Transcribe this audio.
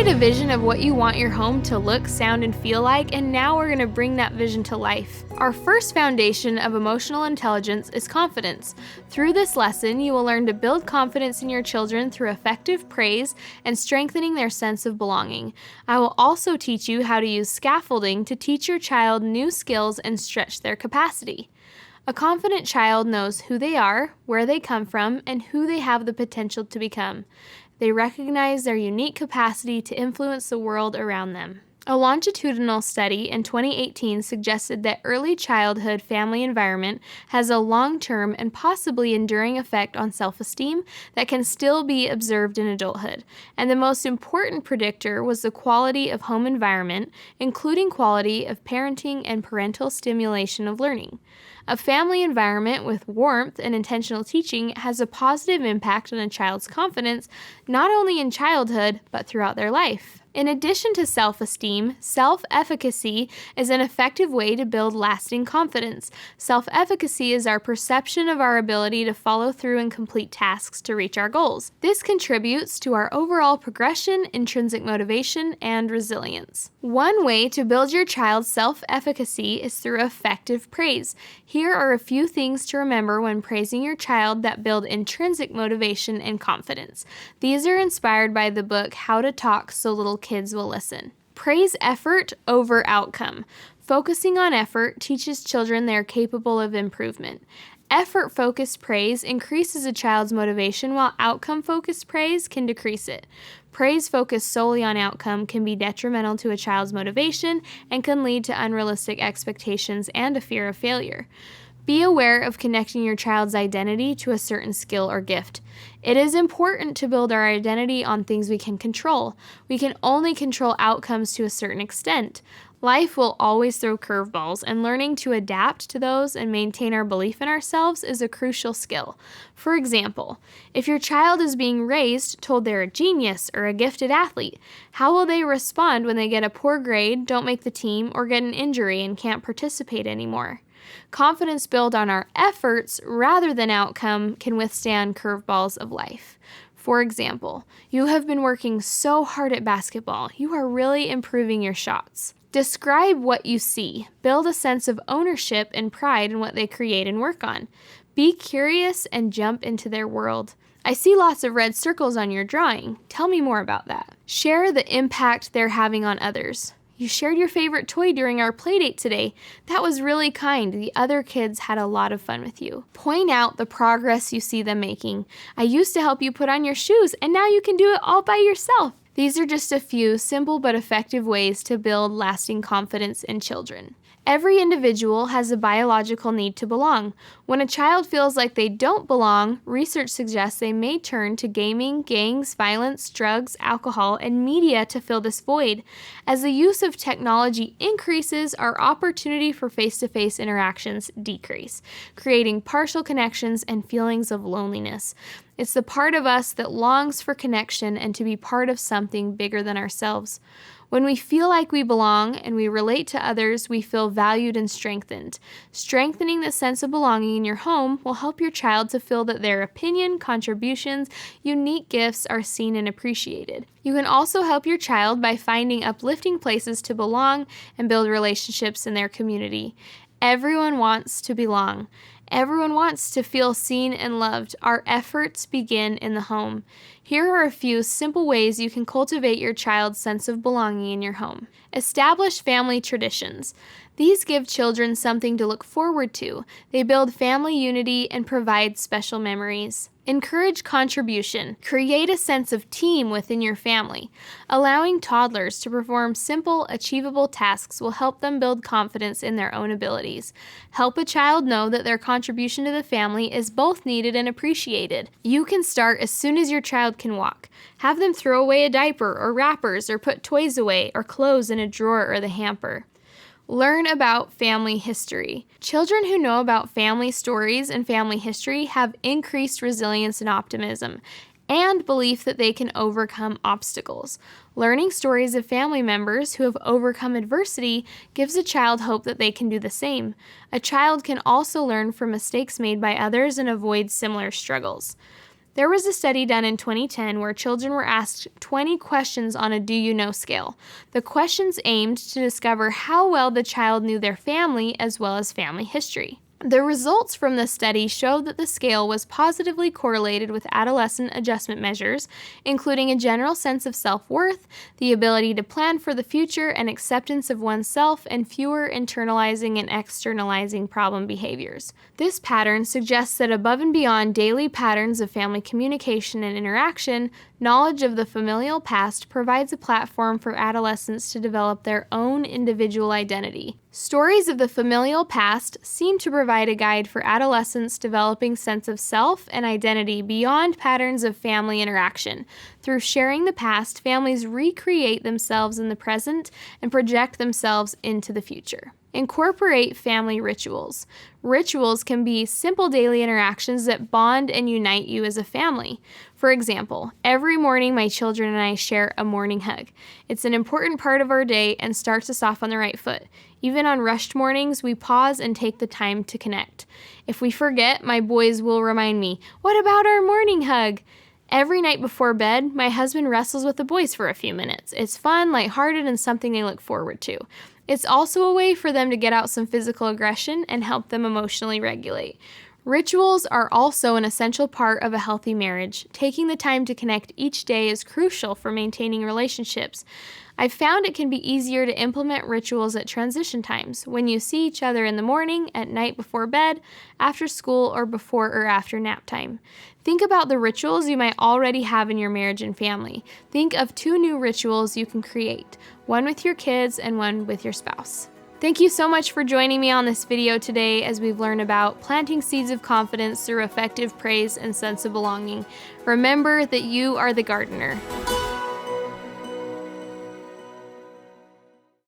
created a vision of what you want your home to look, sound, and feel like, and now we're going to bring that vision to life. Our first foundation of emotional intelligence is confidence. Through this lesson, you will learn to build confidence in your children through effective praise and strengthening their sense of belonging. I will also teach you how to use scaffolding to teach your child new skills and stretch their capacity. A confident child knows who they are, where they come from, and who they have the potential to become. They recognize their unique capacity to influence the world around them. A longitudinal study in 2018 suggested that early childhood family environment has a long-term and possibly enduring effect on self-esteem that can still be observed in adulthood. And the most important predictor was the quality of home environment, including quality of parenting and parental stimulation of learning. A family environment with warmth and intentional teaching has a positive impact on a child's confidence, not only in childhood, but throughout their life. In addition to self-esteem, self-efficacy is an effective way to build lasting confidence. Self-efficacy is our perception of our ability to follow through and complete tasks to reach our goals. This contributes to our overall progression, intrinsic motivation, and resilience. One way to build your child's self-efficacy is through effective praise. Here are a few things to remember when praising your child that build intrinsic motivation and confidence. These are inspired by the book How to Talk So Little Kids Will Listen. Praise effort over outcome. Focusing on effort teaches children they are capable of improvement. Effort-focused praise increases a child's motivation, while outcome-focused praise can decrease it. Praise focused solely on outcome can be detrimental to a child's motivation and can lead to unrealistic expectations and a fear of failure. Be aware of connecting your child's identity to a certain skill or gift. It is important to build our identity on things we can control. We can only control outcomes to a certain extent. Life will always throw curveballs, and learning to adapt to those and maintain our belief in ourselves is a crucial skill. For example, if your child is being raised told they're a genius or a gifted athlete, how will they respond when they get a poor grade, don't make the team, or get an injury and can't participate anymore? Confidence built on our efforts rather than outcome can withstand curveballs of life. For example, you have been working so hard at basketball, you are really improving your shots. Describe what you see. Build a sense of ownership and pride in what they create and work on. Be curious and jump into their world. I see lots of red circles on your drawing. Tell me more about that. Share the impact they're having on others. You shared your favorite toy during our playdate today. That was really kind. The other kids had a lot of fun with you. Point out the progress you see them making. I used to help you put on your shoes, and now you can do it all by yourself. These are just a few simple but effective ways to build lasting confidence in children. Every individual has a biological need to belong. When a child feels like they don't belong, research suggests they may turn to gaming, gangs, violence, drugs, alcohol, and media to fill this void. As the use of technology increases, our opportunity for face-to-face interactions decrease, creating partial connections and feelings of loneliness. It's the part of us that longs for connection and to be part of something bigger than ourselves. When we feel like we belong and we relate to others, we feel valued and strengthened. Strengthening the sense of belonging in your home will help your child to feel that their opinion, contributions, unique gifts are seen and appreciated. You can also help your child by finding uplifting places to belong and build relationships in their community. Everyone wants to belong. Everyone wants to feel seen and loved. Our efforts begin in the home. Here are a few simple ways you can cultivate your child's sense of belonging in your home. Establish family traditions. These give children something to look forward to. They build family unity and provide special memories. Encourage contribution. Create a sense of team within your family. Allowing toddlers to perform simple, achievable tasks will help them build confidence in their own abilities. Help a child know that their contribution to the family is both needed and appreciated. You can start as soon as your child can walk. Have them throw away a diaper or wrappers or put toys away or clothes in a drawer or the hamper. Learn about family history. Children who know about family stories and family history have increased resilience and optimism, and belief that they can overcome obstacles. Learning stories of family members who have overcome adversity gives a child hope that they can do the same. A child can also learn from mistakes made by others and avoid similar struggles. There was a study done in 2010 where children were asked 20 questions on a do you know scale. The questions aimed to discover how well the child knew their family as well as family history. The results from the study showed that the scale was positively correlated with adolescent adjustment measures, including a general sense of self-worth, the ability to plan for the future, and acceptance of oneself, and fewer internalizing and externalizing problem behaviors. This pattern suggests that above and beyond daily patterns of family communication and interaction, knowledge of the familial past provides a platform for adolescents to develop their own individual identity. Stories of the familial past seem to provide a guide for adolescents developing sense of self and identity beyond patterns of family interaction. Through sharing the past, families recreate themselves in the present and project themselves into the future. Incorporate family rituals. Rituals can be simple daily interactions that bond and unite you as a family. For example, every morning my children and I share a morning hug. It's an important part of our day and starts us off on the right foot. Even on rushed mornings, we pause and take the time to connect. If we forget, my boys will remind me, "What about our morning hug?" Every night before bed, my husband wrestles with the boys for a few minutes. It's fun, lighthearted, and something they look forward to. It's also a way for them to get out some physical aggression and help them emotionally regulate. Rituals are also an essential part of a healthy marriage. Taking the time to connect each day is crucial for maintaining relationships. I've found it can be easier to implement rituals at transition times, when you see each other in the morning, at night before bed, after school, or before or after nap time. Think about the rituals you might already have in your marriage and family. Think of 2 new rituals you can create, one with your kids and one with your spouse. Thank you so much for joining me on this video today as we've learned about planting seeds of confidence through effective praise and sense of belonging. Remember that you are the gardener.